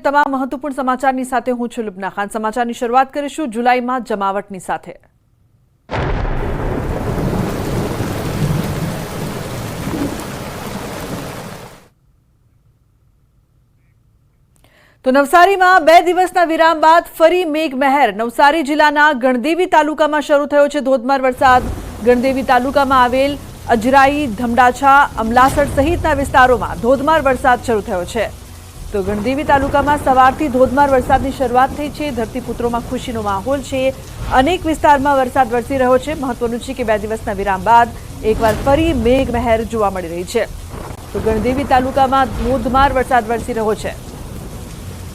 તમામ મહત્વપૂર્ણ સમાચારની સાથે હું છું લુબના ખાન। સમાચારની શરૂઆત કરીશું જુલાઈમાં જમાવટની સાથે। તો નવસારીમાં 2 દિવસના વિરામ બાદ ફરી મેઘમહેર। નવસારી જિલ્લાના ગણદેવી તાલુકામાં શરૂ થયો છે ધોધમાર વરસાદ। ગણદેવી તાલુકામાં આવેલ અજરાઈ, ધમડાછા, અમલાસડ સહિતના વિસ્તારોમાં ધોધમાર વરસાદ શરૂ થયો છે। તો ગણદેવી તાલુકામાં સવારથી ધોધમાર વરસાદની શરૂઆત થઈ છે। ધરતીપુત્રોમાં ખુશીનો માહોલ છે। અનેક વિસ્તારમાં વરસાદ વરસી રહ્યો છે। મહત્વનું છે કે 2 દિવસના વિરામ બાદ એકવાર ફરી મેઘમહેર જોવા મળી રહી છે। તો ગણદેવી તાલુકામાં ધોધમાર વરસાદ વરસી રહ્યો છે।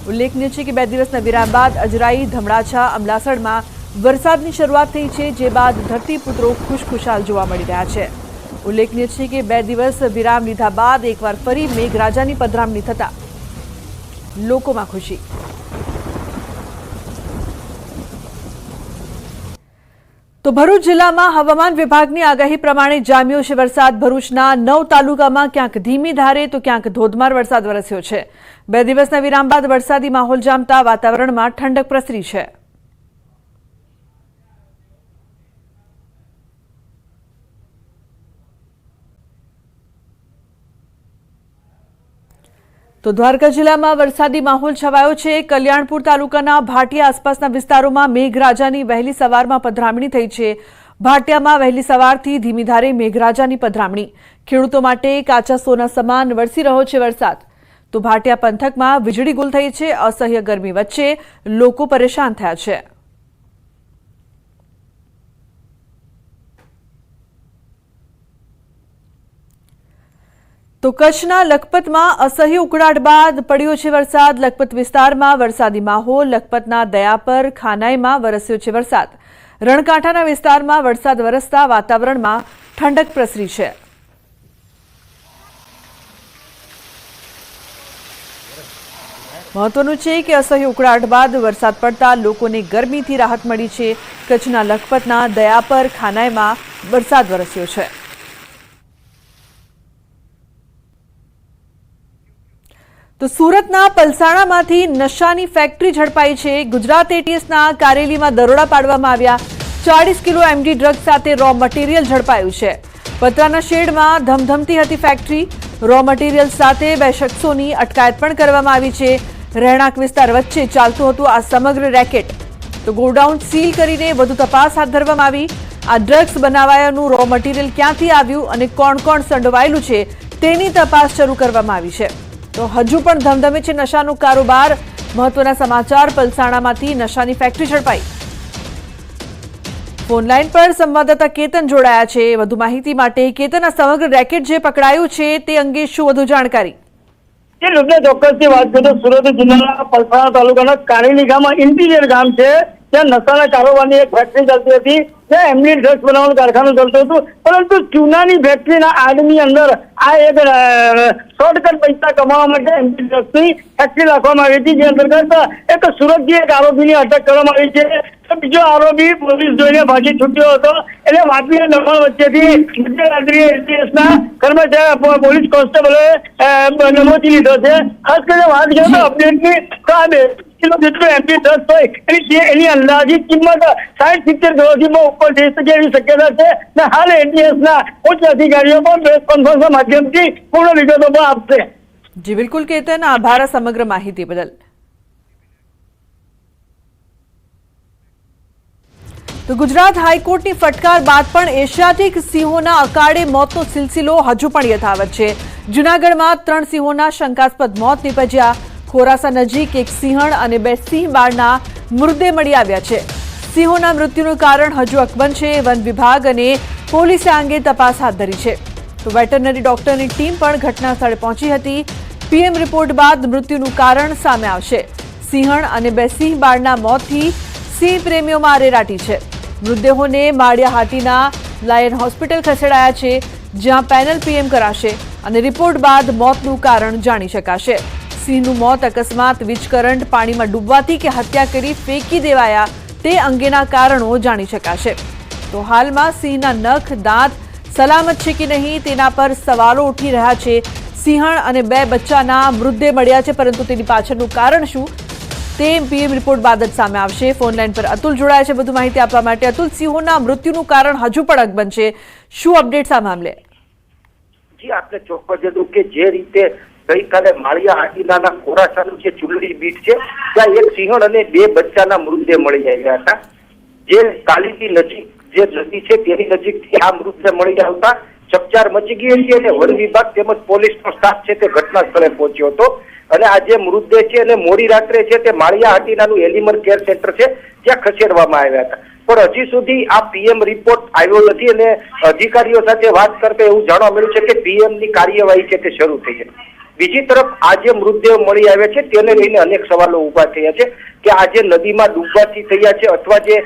ઉલ્લેખનીય છે કે 2 દિવસના વિરામ બાદ અજરાઈ, ધમડાછા, અમલાસડમાં વરસાદની શરૂઆત થઈ છે, જે બાદ ધરતીપુત્રો ખુશખુશાલ જોવા મળી રહ્યા છે। ઉલ્લેખનીય છે કે 2 દિવસ વિરામ લીધા બાદ એકવાર ફરી મેઘરાજાની પધરામણી થતા લોકોમાં ખુશી। તો ભરૂચ જિલ્લામાં હવામાન વિભાગની આગાહી પ્રમાણે જામ્યો છે વરસાદ। ભરૂચના 9 તાલુકામાં ક્યાંક ધીમી ધારે તો ક્યાંક ધોધમાર વરસાદ વરસ્યો છે। 2 દિવસના વિરામ બાદ વરસાદી માહોલ જામતા વાતાવરણમાં ઠંડક પ્રસરી છે। તો દ્વારકા જિલ્લામાં વરસાદી માહોલ છવાયો છે। કલ્યાણપુર તાલુકાના ભાટિયા આસપાસના વિસ્તારોમાં મેઘરાજાની વહેલી સવારમાં પધરામણી થઈ છે। ભાટિયામાં વહેલી સવારથી ધીમી ધારે મેઘરાજાની પધરામણી। ખેડૂતો માટે કાચા સોના સમાન વરસી રહ્યો છે વરસાદ। તો ભાટિયા પંથકમાં વીજળી ગુલ થઈ છે। અસહ્ય ગરમી વચ્ચે લોકો પરેશાન થયા છે। તો કચ્છના લખપતમાં અસહ્ય ઉકળાટ બાદ પડ્યો છે વરસાદ। લખપત વિસ્તારમાં વરસાદી માહોલ। લખપતના દયાપર, ખાનાઈમાં વરસ્યો છે વરસાદ। રણકાંઠાના વિસ્તારમાં વરસાદ વરસતા વાતાવરણમાં ઠંડક પ્રસરી છે। મહત્વનું છે કે અસહ્ય ઉકળાટ બાદ વરસાદ પડતા લોકોને ગરમીથી રાહત મળી છે। કચ્છના લખપતના દયાપર, ખાનાઈમાં વરસાદ વરસ્યો છે। તો સુરતના પલસાણામાંથી નશાની ફેક્ટરી ઝડપાઈ છે। ગુજરાત એટીએસના કારેલીમાં દરોડા પાડવામાં આવ્યા। 40 કિલો એમડી ડ્રગ્સ સાથે રો મટીરિયલ ઝડપાયું છે। પતરાના શેડમાં ધમધમતી હતી ફેક્ટરી। રો મટીરિયલ સાથે 2 શખ્સોની અટકાયત પણ કરવામાં આવી છે। રહેણાંક વિસ્તાર વચ્ચે ચાલતું હતું આ સમગ્ર રેકેટ। તો ગોડાઉન સીલ કરીને વધુ તપાસ હાથ ધરવામાં આવી। આ ડ્રગ્સ બનાવાયાનું રો મટીરિયલ ક્યાંથી આવ્યું અને કોણ કોણ સંડોવાયેલું છે તેની તપાસ શરૂ કરવામાં આવી છે। તો હજુ પણ ધમધમે છે નશાનો કારોબાર। મહત્વના સમાચાર, પલસાણામાંથી નશાની ફેક્ટરી ઝડપાઈ। ફોન લાઈન પર સંવાદદાતા કેતન જોડાયા છે વધુ માહિતી માટે। કેતન, આ સમગ્ર રેકેટ જે પકડાયું છે તે અંગે શું વધુ જાણકારી? ચોક્કસથી વાત કરીએ તો સુરત જિલ્લાના પલસાણા તાલુકાના કારેલી ગામમાં ઇન્ટિરિયર ગામ છે, ત્યાં નશાના કારોબારની એક ફેક્ટરી ચાલતી હતી। ત્યાં એમડી ડ્રગ્સ બનાવવાનું કારખાનું ચાલતું હતું, પરંતુ ચૂનાની ફેક્ટરીના આડની અંદર આ એક શોર્ટકટ પૈસા કમાવા માટે એમડી ડ્રગ્સની ફેક્ટરી રાખવામાં આવી હતી, જે અંતર્ગત એક સુરતથી એક આરોપીની અટક કરવામાં આવી છે। બીજો આરોપી પોલીસ જોઈને ભાગી છૂટ્યો હતો। એટલે વાતની દબાણ વચ્ચેથી મધ્યરાત્રિએ એટીએસના કર્મચારી પોલીસ કોન્સ્ટેબલે નમોદી લીધો છે। ખાસ કરીને વાત કરીએ તો અપડેટની તો આ 2 કિલો જેટલું એમડી ડ્રગ્સ હોય એની અંદાજિત કિંમત 60-70 કરોડથી ઉપર જઈ શકે એવી શક્યતા છે। ને હાલ એટીએસના ઉચ્ચ અધિકારીઓ પણ પ્રેસ કોન્ફરન્સના માધ્યમથી પૂર્ણ વિગતો પણ આપશે। જી બિલકુલ કેતન, આભાર સમગ્ર માહિતી બદલ। તો ગુજરાત હાઈકોર્ટની ફટકાર બાદ પણ એશિયાટિક સિંહોના અકાળે મોતનો સિલસિલો હજુ પણ યથાવત છે। જૂનાગઢમાં 3 સિંહોના શંકાસ્પદ મોત નીપજ્યા। ખોરાસા નજીક એક સિંહણ અને 2 સિંહ બાળના મૃતદેહ મળી આવ્યા છે। સિંહોના મૃત્યુનું કારણ હજુ અકબંધ છે। વન વિભાગ અને પોલીસે આ અંગે તપાસ હાથ ધરી છે। તો વેટરનરી ડોક્ટરની ટીમ પણ ઘટના સ્થળે પહોંચી હતી। પીએમ રિપોર્ટ બાદ મૃત્યુનું કારણ સામે આવશે। સિંહણ અને 2 સિંહ બાળના મોતથી સિંહ પ્રેમીઓમાં અરેરાટી છે। મૃતદેહોને માળિયા હાટીના લાયન હોસ્પિટલ ખસેડાયા છે, જ્યાં પેનલ પીએમ કરાશે અને રિપોર્ટ બાદ મોતનું કારણ જાણી શકાશે। સિંહનું મોત અકસ્માત, વીજ કરંટ, પાણીમાં ડૂબવાથી કે હત્યા કરી ફેંકી દેવાયા તે અંગેના કારણો જાણી શકાશે। તો હાલમાં સિંહના નખ, દાંત સલામત છે કે નહીં તેના પર સવાલો ઉઠી રહ્યા છે। સિંહણ અને 2 બચ્ચાના મૃતદેહ મળ્યા છે, પરંતુ તેની પાછળનું કારણ શું તે પીએમ રિપોર્ટ બાદ જ સામે આવશે. ફોન લાઈન પર અતુલ જોડાયા છે વધુ માહિતી આપવા માટે. અતુલ, સિંહોના મૃત્યુનું કારણ હજુ પણ અકબંધ છે, શું અપડેટ્સ આ મામલે? જી, આપણે ચોક્કસ જણાવું કે જે રીતે ગઈકાલે માળિયા હાટીના ખોરાસાનું જે ચુલડી બીટ છે ત્યાં એક સિંહણ અને 2 બચ્ચાના મૃતદેહ મળી આવ્યા હતા. જે કાલીની નજીક જે નદી છે તેની નજીકથી આ મૃતદેહ મળી આવતા ચકચાર મચી ગઈ હતી અને વન વિભાગ તેમજ પોલીસનો સ્ટાફ છે તે ઘટના સ્થળે પહોંચ્યો હતો. અને આ જે મૃતદેહ છે અને મોડી રાત્રે છે તે માળિયા હાટીનાનું એલિમર કેર સેન્ટર છે ત્યાં ખસેડવામાં આવ્યા હતા. પણ હજી સુધી આ પીએમ રિપોર્ટ આવ્યો નથી અને અધિકારીઓ સાથે વાત કરતા એવું જાણવા મળ્યું છે કે પીએમ ની કાર્યવાહી છે તે શરૂ થઈ છે. બીજી તરફ આ જે મૃતદેહ મળી આવ્યા છે તેને લઈને અનેક સવાલો ઉભા થયા છે કે આ જે નદીમાં ડૂબવાથી થયા છે અથવા જે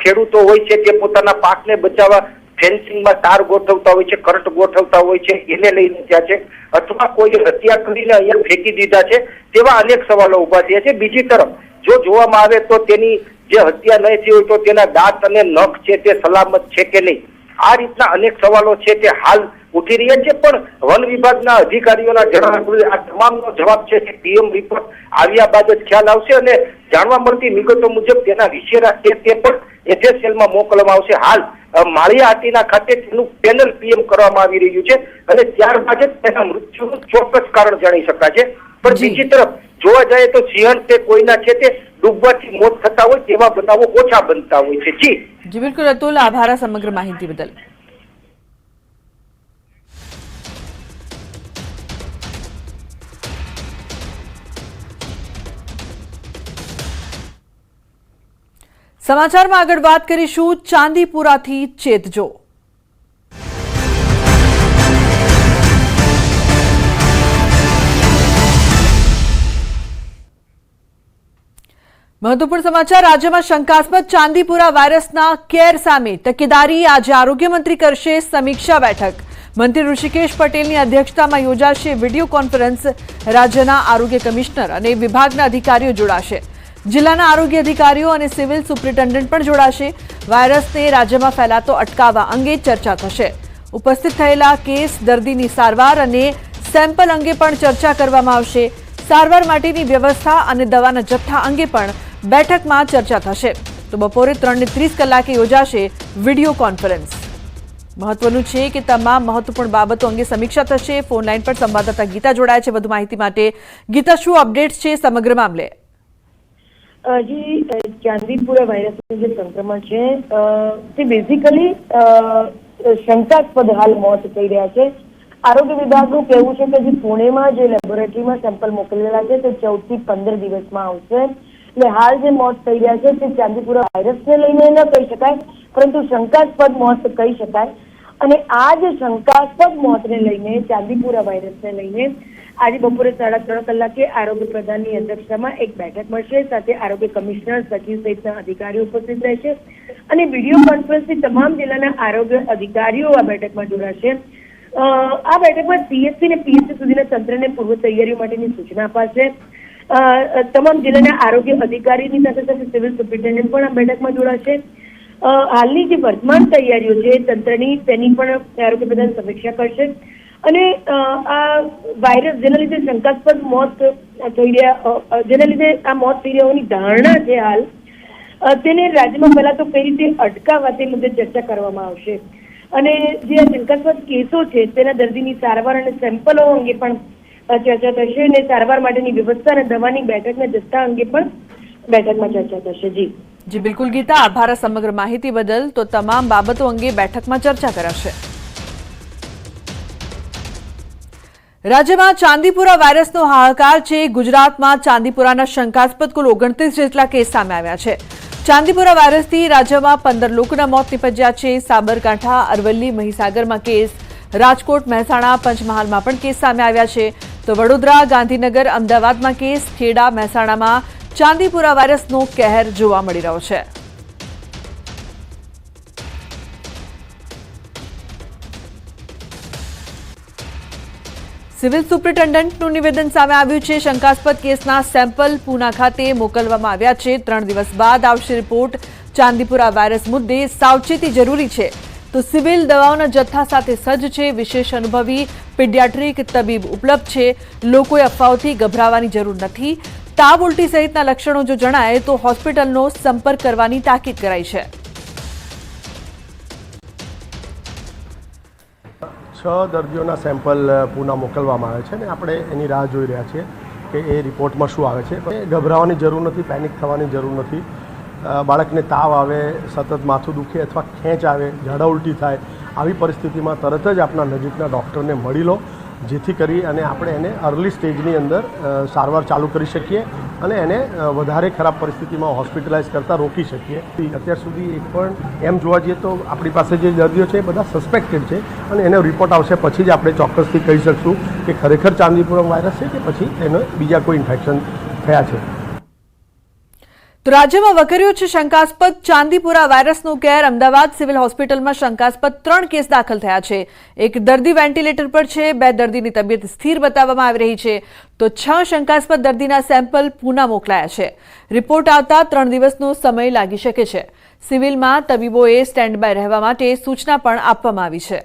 ખેડૂતો હોય છે તે પોતાના પાકને બચાવવા ફેન્સિંગમાં તાર ગોઠવતા હોય છે, કરંટ ગોઠવતા હોય છે, એને લઈને થયા છે અથવા કોઈ હત્યા કરીને અહીંયા ફેંકી દીધા છે, તેવા અનેક સવાલો ઉભા થયા છે. બીજી તરફ જો જોવામાં આવે તો તેની જે હત્યા નહીં થઈ હોય તો તેના દાંત અને નખ છે તે સલામત છે કે નહીં, આ રીતના અનેક સવાલો છે તે હાલ ઉઠી રહ્યા છે. પણ વન વિભાગના અધિકારીઓના જણાવ્યા આ તમામનો જવાબ છે કે પીએમ રિપોર્ટ આવ્યા બાદ જ ખ્યાલ આવશે અને જાણવા મળતી વિગતો મુજબ તેના વિશેષ છે તે પણ એફએસએલમાં મોકલવામાં આવશે. હાલ માળિયા હાટીના ખાતે તેનું પેનલ પીએમ કરવામાં આવી રહ્યું છે અને ત્યારબાદ જ તેના મૃત્યુનું ચોક્કસ કારણ જાણી શકાશે. પણ બીજી તરફ જોવા જાય તો સિંહણ તે કોઈના છે તે ડૂબવાથી મોત થતા હોય તેવા બનાવો ઓછા બનતા હોય છે. જી બિલકુલ અતુલ, આભાર સમગ્ર માહિતી બદલ. સમાચારમાં આગળ વાત કરીશું ચાંદીપુરાથી ચેતજો. મહત્વપૂર્ણ સમાચાર. રાજ્યમાં શંકાસ્પદ ચાંદીપુરા વાયરસના કેર સામે તકેદારી આજે આરોગ્ય મંત્રી કરશે સમીક્ષા બેઠક. મંત્રી ઋષિકેશ પટેલની અધ્યક્ષતામાં યોજાશે વિડીયો કોન્ફરન્સ. રાજ્યના આરોગ્ય કમિશનર અને વિભાગના અધિકારીઓ જોડાશે. જિલ્લાના આરોગ્ય અધિકારીઓ અને સિવિલ સુપ્રિન્ટેન્ડન્ટ પણ જોડાશે. વાયરસને રાજ્યમાં ફેલાતો અટકાવવા અંગે ચર્ચા થશે. ઉપસ્થિત થયેલા કેસ, દર્દીની સારવાર અને સેમ્પલ અંગે પણ ચર્ચા કરવામાં આવશે. સારવાર માટેની વ્યવસ્થા અને દવાના જથ્થા અંગે પણ બેઠકમાં ચર્ચા થશે. તો બપોરે 3:30 કલાકે યોજાશે વિડીયો કોન્ફરન્સ. મહત્વનું છે કે તમામ મહત્વપૂર્ણ બાબતો અંગે સમીક્ષા થશે. ફોન લાઈન પર સંવાદદાતા ગીતા જોડાયા છે વધુ માહિતી માટે. ગીતા, શું અપડેટ્સ છે સમગ્ર મામલે? જી, ચાંદીપુરા વાયરસનું જે સંક્રમણ છે તે બેઝિકલી શંકાસ્પદ હાલ મોત થઈ રહ્યા છે. આરોગ્ય વિભાગનું કહેવું છે કે જે પુણેમાં જે લેબોરેટરીમાં સેમ્પલ મોકલેલા છે તે 14 થી 15 દિવસમાં આવશે. એટલે હાલ જે મોત થઈ રહ્યા છે તે ચાંદીપુરા વાયરસને લઈને ન કહી શકાય, પરંતુ શંકાસ્પદ મોત કહી શકાય. અને આ જે શંકાસ્પદ મોતને લઈને, ચાંદીપુરા વાયરસને લઈને આજે બપોરે 3:30 કલાકે આરોગ્ય પ્રધાનની અધ્યક્ષતામાં એક બેઠક મળશે. સાથે આરોગ્ય કમિશનર, સચિવ સહિતના અધિકારીઓ ઉપસ્થિત રહેશે અને વિડીયો કોન્ફરન્સથી તમામ જિલ્લાના આરોગ્ય અધિકારીઓ આ બેઠકમાં જોડાશે. આ બેઠકમાં સીએચસી અને પીએચસી સુધીના તંત્રને પૂર્વ તૈયારીઓ માટેની સૂચના અપાશે. તમામ જિલ્લાના આરોગ્ય અધિકારીની સાથે સાથે સિવિલ સુપ્રિન્ટેન્ડન્ટ પણ આ બેઠકમાં જોડાશે. હાલની જે વર્તમાન તૈયારીઓ છે તંત્રની, તેની પણ આરોગ્ય પ્રધાન સમીક્ષા કરશે. અને આ વાયરસ જેના લીધે શંકાસ્પદ મોત થઈ રહ્યા, જેના લીધે આ મોત થઈ રહ્યાની ધારણા છે હાલ, તેને રાજ્યમાં ફેલાતો કઈ રીતે અટકાવવા તે મુદ્દે ચર્ચા કરવામાં આવશે. અને જે શંકાસ્પદ કેસો છે તેના દર્દીની સારવાર અને સેમ્પલો અંગે પણ ચર્ચા થશે અને સારવાર માટેની વ્યવસ્થા અને દવાની બેઠકના જથ્થા અંગે પણ બેઠકમાં ચર્ચા થશે. જી બિલકુલ ગીતા, આભાર સમગ્ર માહિતી બદલ. તો તમામ બાબતો અંગે બેઠકમાં ચર્ચા કરાશે. રાજ્યમાં ચાંદીપુરા વાયરસનો હાહાકાર છે. ગુજરાતમાં ચાંદીપુરાના શંકાસ્પદ કુલ 29 જેટલા કેસ સામે આવ્યા છે. ચાંદીપુરા વાયરસથી રાજ્યમાં 15 લોકોના મોત નીપજ્યા છે. સાબરકાંઠા, અરવલ્લી, મહીસાગરમાં કેસ, રાજકોટ, મહેસાણા, પંચમહાલમાં પણ કેસ સામે આવ્યા છે. તો વડોદરા, ગાંધીનગર, અમદાવાદમાં કેસ, ખેડા, મહેસાણામાં ચાંદીપુરા વાયરસનો કહેર જોવા મળી રહ્યો છે. સિવિલ સુપ્રિન્ટેન્ડન્ટનું નિવેદન સામે આવ્યું છે. શંકાસ્પદ કેસના સેમ્પલ પૂના ખાતે મોકલવામાં આવ્યા છે. 3 દિવસ બાદ આવશે રિપોર્ટ. ચાંદીપુરા વાયરસ મુદ્દે સાવચેતી જરૂરી છે. તો સિવિલ દવાઓના જથ્થા સાથે સજ્જ છે. વિશેષ અનુભવી પીડિયાટ્રિક તબીબ ઉપલબ્ધ છે. લોકોએ અફવાઓથી ગભરાવાની જરૂર નથી. તાવ, ઉલટી સહિતના લક્ષણો જો જણાય તો હોસ્પિટલનો સંપર્ક કરવાની તાકીદ કરાઈ છે. 6 દર્દીઓના સેમ્પલ પૂના મોકલવામાં આવે છે અને આપણે એની રાહ જોઈ રહ્યા છીએ કે એ રિપોર્ટમાં શું આવે છે. ગભરાવાની જરૂર નથી, પેનિક થવાની જરૂર નથી. બાળકને તાવ આવે, સતત માથું દુખે અથવા ખેંચ આવે, ઝાડા ઉલટી થાય, આવી પરિસ્થિતિમાં તરત જ આપણા નજીકના ડૉક્ટરને મળી લો, જેથી કરી અને આપણે એને અર્લી સ્ટેજની અંદર સારવાર ચાલુ કરી શકીએ અને એને વધારે ખરાબ પરિસ્થિતિમાં હોસ્પિટલાઇઝ કરતાં રોકી શકીએ. અત્યાર સુધી એક પણ એમ જોવા જઈએ તો આપણી પાસે જે દર્દીઓ છે એ બધા સસ્પેક્ટેડ છે અને એનો રિપોર્ટ આવશે પછી જ આપણે ચોક્કસથી કહી શકશું કે ખરેખર ચાંદીપુરમ વાયરસ છે કે પછી એને બીજા કોઈ ઇન્ફેક્શન થયા છે. તો રાજ્યમાં વકર્યો છે શંકાસ્પદ ચાંદીપુરા વાયરસનો કેર. અમદાવાદ સિવિલ હોસ્પિટલમાં શંકાસ્પદ 3 કેસ દાખલ થયા છે. એક દર્દી વેન્ટિલેટર પર છે, 2 દર્દીની તબિયત સ્થિર બતાવવામાં આવી રહી છે, તો 6 શંકાસ્પદ દર્દીના સેમ્પલ પૂના મોકલાયા છે. રિપોર્ટ આવતા 3 દિવસનો સમય લાગી શકે છે. સિવિલમાં તબીબોએ સ્ટેન્ડ બાય રહેવા માટે સૂચના પણ આપવામાં આવી છે.